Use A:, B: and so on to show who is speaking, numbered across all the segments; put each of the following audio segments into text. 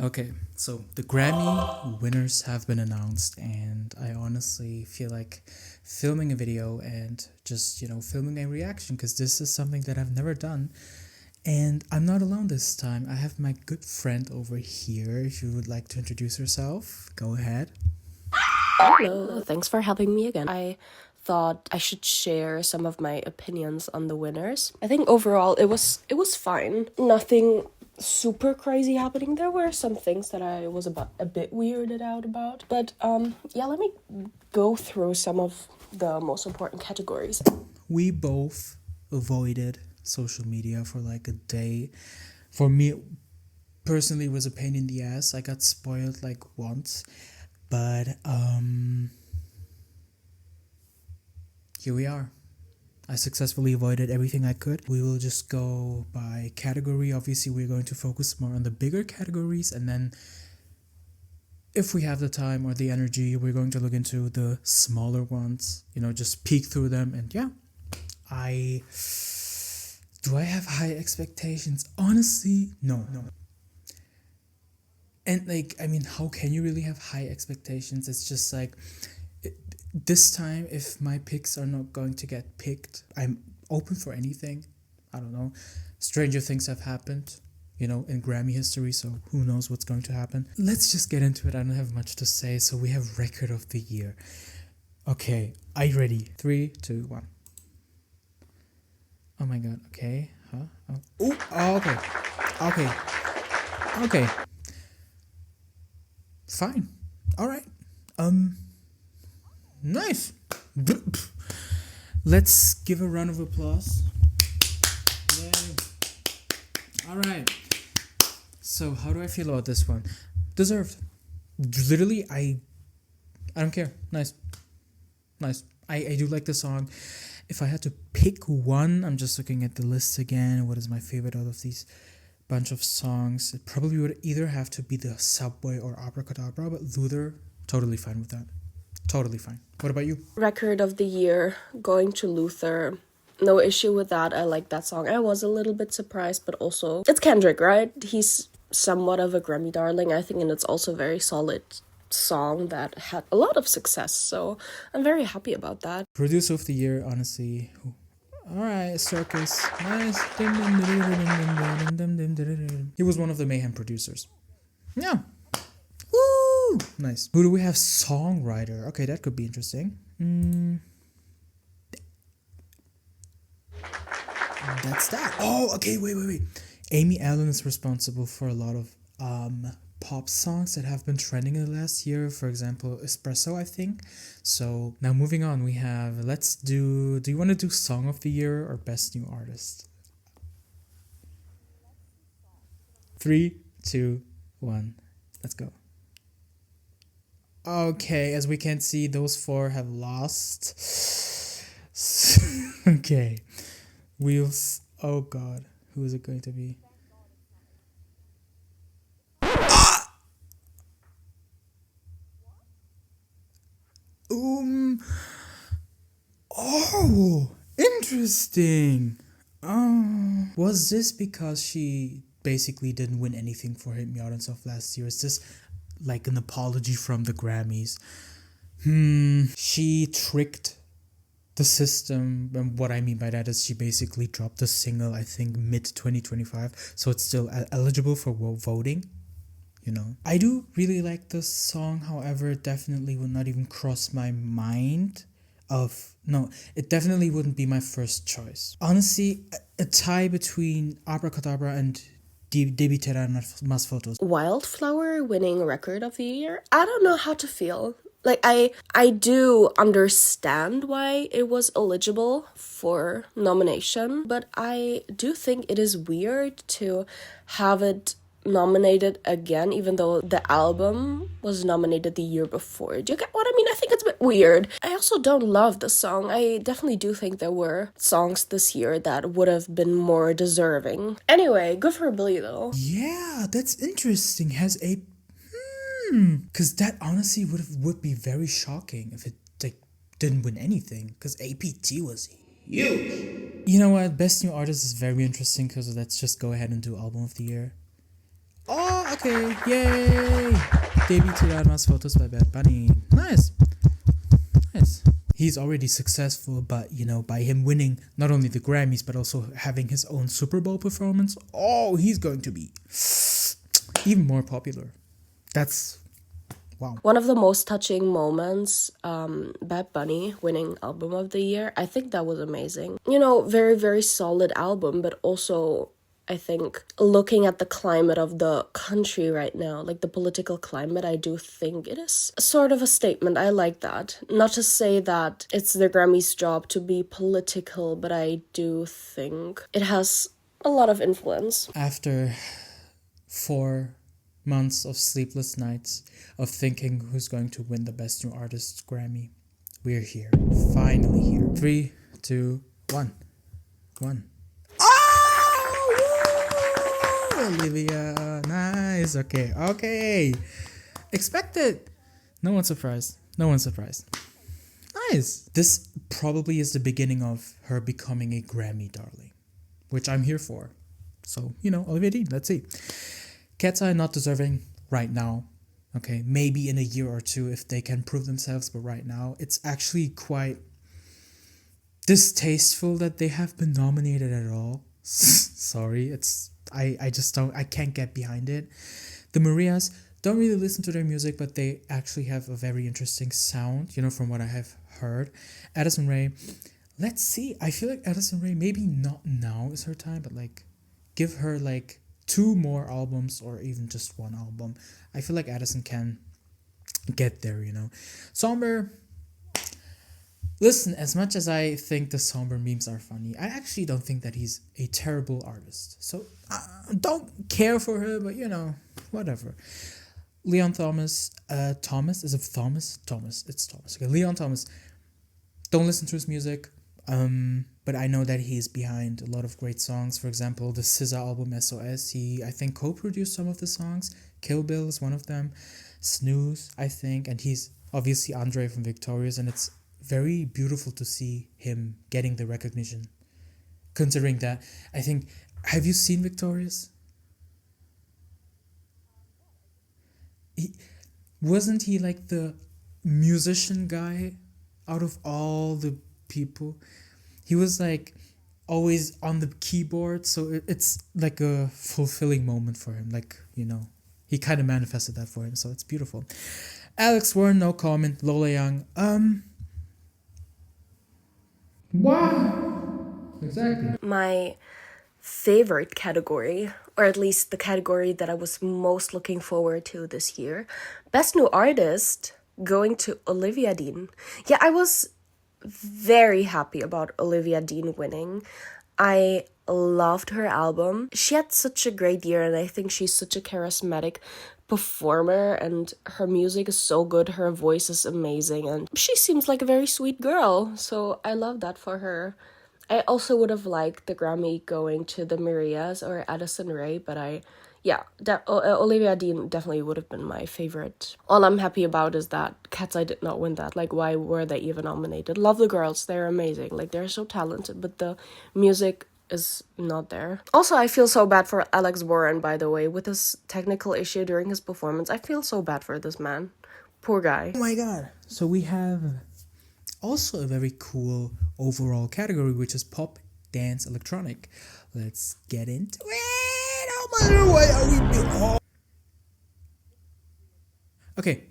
A: Okay, so the Grammy winners have been announced, and I honestly feel like filming a video and just, filming a reaction because this is something that I've never done. And I'm not alone this time. I have my good friend over here. If you would like to introduce yourself, go ahead.
B: Hello, thanks for having me again. I thought I should share some of my opinions on the winners. I think overall it was fine. Nothing super crazy happening. There were some things that I was a bit weirded out about. But yeah, let me go through some of the most important categories.
A: We both avoided social media for like a day. For me, personally, it was a pain in the ass. I got spoiled like once. But here we are. I successfully avoided everything I could. We will just go by category. Obviously, we're going to focus more on the bigger categories, and then if we have the time or the energy, we're going to look into the smaller ones, just peek through them. And yeah, do I have high expectations? Honestly, no. And how can you really have high expectations? It's just like, this time, if my picks are not going to get picked, I'm open for anything. I don't know. Stranger things have happened, in Grammy history, so who knows what's going to happen. Let's just get into it. I don't have much to say. So we have Record of the Year. Okay, are you ready? 3, 2, 1. Oh my god, okay. Huh? Oh, okay. Okay. Fine. Alright. Nice. Let's give a round of applause. Yay. Alright. So how do I feel about this one? Deserved. Literally, I don't care. Nice. I do like the song. If I had to pick one, I'm just looking at the list again. What is my favorite out of these bunch of songs? It probably would either have to be the Subway or Abracadabra, but Luther, totally fine with that. Totally fine. What about you?
B: Record of the year going to Luther. No issue with that. I like that song. I was a little bit surprised, but also it's Kendrick, right? He's somewhat of a Grammy darling, I think, and it's also a very solid song that had a lot of success. So I'm very happy about that.
A: Producer of the year, honestly. Alright, Circus. Nice. He was one of the Mayhem producers. Yeah. Woo! Nice. Who do we have? Songwriter. Okay, that could be interesting. That's that. Oh, okay, wait. Amy Allen is responsible for a lot of pop songs that have been trending in the last year. For example, Espresso, I think. So now moving on, we have, do you want to do Song of the Year or Best New Artist? 3, 2, 1. Let's go. Okay, as we can see, those 4 have lost. Okay. Wheels. Oh god. Who is it going to be? Oh, interesting. Was this because she basically didn't win anything for Hit Me Out and stuff last year? Is this like an apology from the Grammys? She tricked the system, and what I mean by that is she basically dropped the single, I think, mid-2025, so it's still eligible for voting. I do really like this song. However, it definitely would not even cross my mind it definitely wouldn't be my first choice. Honestly, a tie between Abracadabra and Debiterá Más Fotos.
B: Wildflower winning Record of the Year. I don't know how to feel. Like, I do understand why it was eligible for nomination, but I do think it is weird to have it nominated again, even though the album was nominated the year before. Do you get what I mean? I think it's a bit weird. I also don't love the song. I definitely do think there were songs this year that would have been more deserving. Anyway, good for Billy though.
A: Yeah, that's interesting. Has a because that honestly would be very shocking if it didn't win anything, because APT was huge. You know what? Best New Artist is very interesting, because let's just go ahead and do Album of the Year. Oh, Okay, yay! Debuted Almas Photos by Bad Bunny. Nice. Nice. He's already successful, but you know, by him winning not only the Grammys but also having his own Super Bowl performance, oh, he's going to be even more popular. That's wow.
B: One of the most touching moments, Bad Bunny winning Album of the Year. I think that was amazing. You know, very, very solid album, but also I think looking at the climate of the country right now, like the political climate, I do think it is sort of a statement. I like that. Not to say that it's the Grammys' job to be political, but I do think it has a lot of influence.
A: After 4 months of sleepless nights of thinking who's going to win the Best New Artist Grammy, we're here. Finally here. 3, 2, 1. 1. Olivia, nice. Okay. Expected. No one's surprised. Nice. This probably is the beginning of her becoming a Grammy darling, which I'm here for. So, you know, Olivia Dean, let's see. Cat's Eye not deserving right now. Okay, maybe in a year or two if they can prove themselves, but right now it's actually quite distasteful that they have been nominated at all. Sorry, I can't get behind it. The Marias, don't really listen to their music, but they actually have a very interesting sound, you know, from what I have heard. Addison Rae, let's see. I feel like Addison Rae, maybe not now is her time, but like give her like 2 more albums or even just 1 album. I feel like Addison can get there, you know. Somber, listen, as much as I think the Somber memes are funny, I actually don't think that he's a terrible artist. So don't care for her, but you know, whatever. Leon Thomas, is it Thomas? Thomas, it's Thomas. Okay, Leon Thomas, don't listen to his music, but I know that he's behind a lot of great songs. For example, the SZA album SOS, he, I think, co-produced some of the songs. Kill Bill is one of them. Snooze, I think, and he's obviously Andre from Victorious, and it's very beautiful to see him getting the recognition. Considering that, I think, have you seen Victorious? Wasn't he like the musician guy out of all the people? He was like always on the keyboard, so it's like a fulfilling moment for him. Like, you know, he kind of manifested that for him, so it's beautiful. Alex Warren, no comment. Lola Young, wow, exactly.
B: My favorite category, or at least the category that I was most looking forward to this year, Best New Artist, going to Olivia Dean. Yeah, I was very happy about Olivia Dean winning. I loved her album. She had such a great year, and I think she's such a charismatic performer, and her music is so good. Her voice is amazing, and she seems like a very sweet girl, so I love that for her. I also would have liked the Grammy going to the Marias or Addison Rae, but Olivia Dean definitely would have been my favorite. All I'm happy about is that Cat's Eye did not win that. Like, why were they even nominated? Love the girls, they're amazing. Like, they're so talented, but the music is not there. Also, I feel so bad for Alex Warren, by the way, with his technical issue during his performance. I feel so bad for this man. Poor guy.
A: Oh my god. So we have also a very cool overall category, which is pop, dance, electronic. Let's get into it. Oh my, why are we doing? Oh. Okay.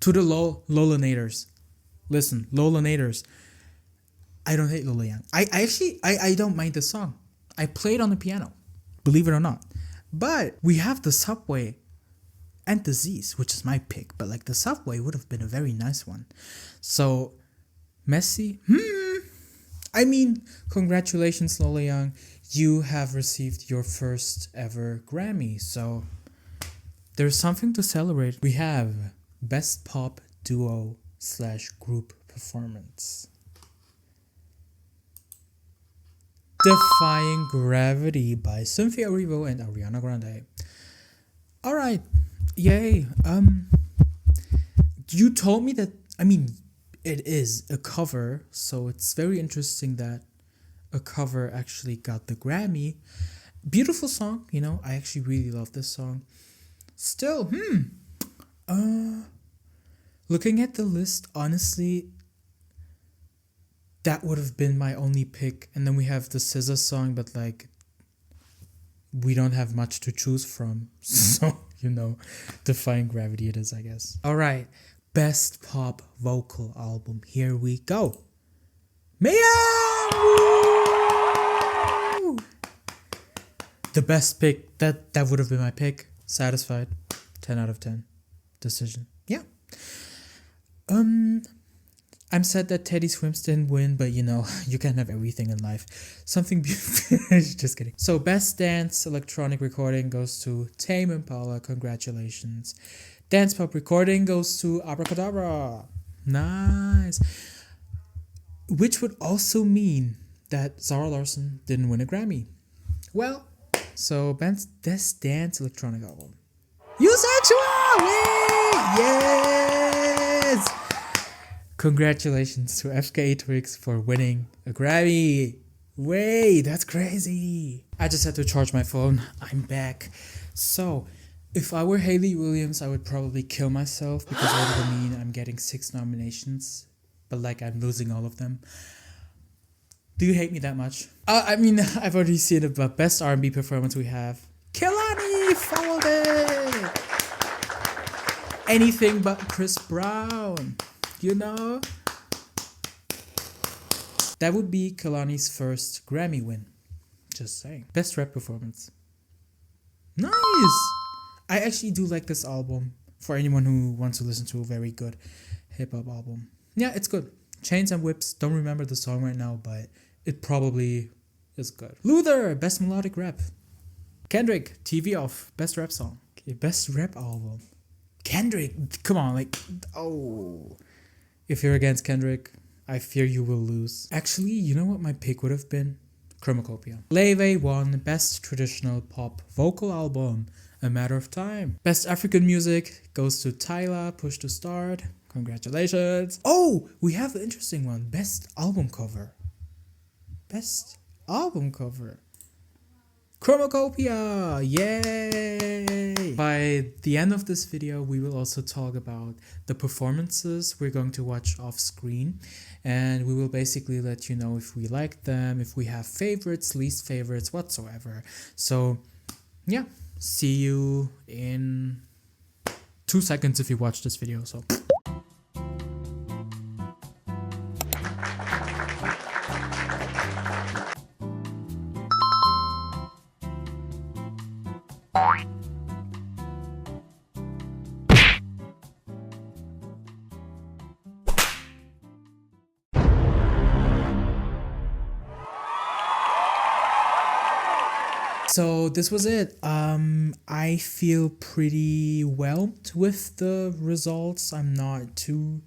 A: To the Lolanators. Listen, Lolanators. I don't hate Lola Young. I don't mind the song. I play it on the piano, believe it or not. But we have the Subway and the Z's, which is my pick. But like the Subway would have been a very nice one. So, Messi, I mean, congratulations, Lola Young. You have received your first ever Grammy. So, there's something to celebrate. We have Best Pop Duo / Group Performance. Defying Gravity by Cynthia Erivo and Ariana Grande. Alright, yay. You told me that, I mean, it is a cover, so it's very interesting that a cover actually got the Grammy. Beautiful song, you know. I actually really love this song. Still, looking at the list, honestly, that would have been my only pick. And then we have the SZA song, but like, we don't have much to choose from. So, you know, Defying Gravity it is, I guess. All right, best pop vocal album. Here we go. Mia! The best pick. That would have been my pick. Satisfied. 10 out of 10. Decision. Yeah. I'm sad that Teddy Swims didn't win, but you know, you can't have everything in life. Something beautiful. Just kidding. So best dance electronic recording goes to Tame Impala. Congratulations. Dance pop recording goes to Abracadabra. Nice. Which would also mean that Zara Larsson didn't win a Grammy. Well, so best dance electronic album. Usexual! Yay! Yes! Congratulations to FKA Twigs for winning a Grammy. Wait, that's crazy. I just had to charge my phone. I'm back. So, if I were Hayley Williams, I would probably kill myself because that would mean I'm getting 6 nominations, but like I'm losing all of them. Do you hate me that much? I mean, I've already seen it, but best R&B performance we have. Kehlani followed it. Anything but Chris Brown. You know? That would be Kehlani's first Grammy win. Just saying. Best rap performance. Nice! I actually do like this album. For anyone who wants to listen to a very good hip-hop album. Yeah, it's good. Chains and Whips. Don't remember the song right now, but it probably is good. Luther, best melodic rap. Kendrick, TV Off, best rap song. Okay, best rap album. Kendrick, come on, like, oh. If you're against Kendrick, I fear you will lose. Actually, you know what my pick would have been? Chromacopia. Leve won best traditional pop vocal album. A Matter of Time. Best African music goes to Tyla, Push to Start. Congratulations. Oh, we have an interesting one. Best album cover. Best album cover. Chromacopia! Yay! By the end of this video, we will also talk about the performances we're going to watch off screen. And we will basically let you know if we like them, if we have favorites, least favorites, whatsoever. So, yeah. See you in 2 seconds if you watch this video. So. So this was it. I feel pretty whelmed with the results. I'm not too...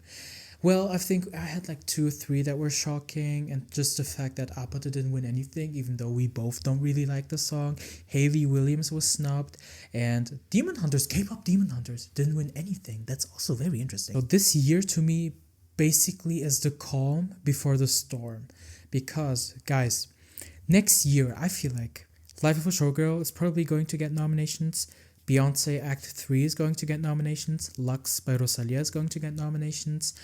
A: Well, I think I had like 2 or 3 that were shocking, and just the fact that Apata didn't win anything, even though we both don't really like the song. Hayley Williams was snubbed, and Demon Hunters, K-pop Demon Hunters, didn't win anything. That's also very interesting. So this year to me basically is the calm before the storm, because guys, next year I feel like Life of a Showgirl is probably going to get nominations. Beyonce Act 3 is going to get nominations. Lux by Rosalia is going to get nominations.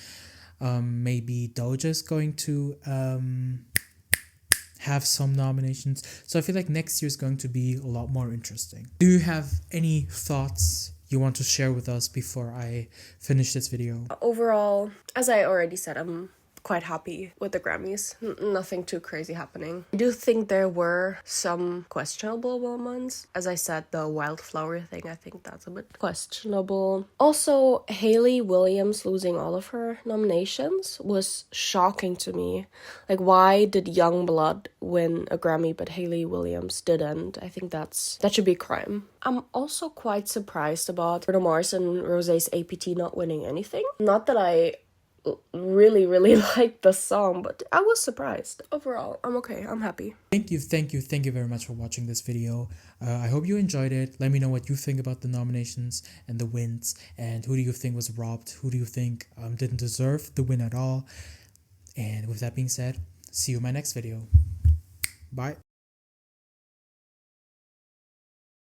A: Maybe Doja is going to have some nominations. So I feel like next year is going to be a lot more interesting. Do you have any thoughts you want to share with us before I finish this video?
B: Overall, as I already said, I'm quite happy with the Grammys. Nothing too crazy happening. I do think there were some questionable moments. As I said, the wildflower thing, I think that's a bit questionable. Also, Hayley Williams losing all of her nominations was shocking to me. Like, why did Youngblood win a Grammy but Hayley Williams didn't? I think that should be a crime. I'm also quite surprised about Bruno Mars and Rosé's APT not winning anything. Not that I really like the song, but I was surprised. Overall, I'm okay. I'm happy.
A: Thank you very much for watching this video. I hope you enjoyed it. Let me know what you think about the nominations and the wins, and who do you think was robbed, who do you think didn't deserve the win at all. And with that being said, see you in my next video. Bye.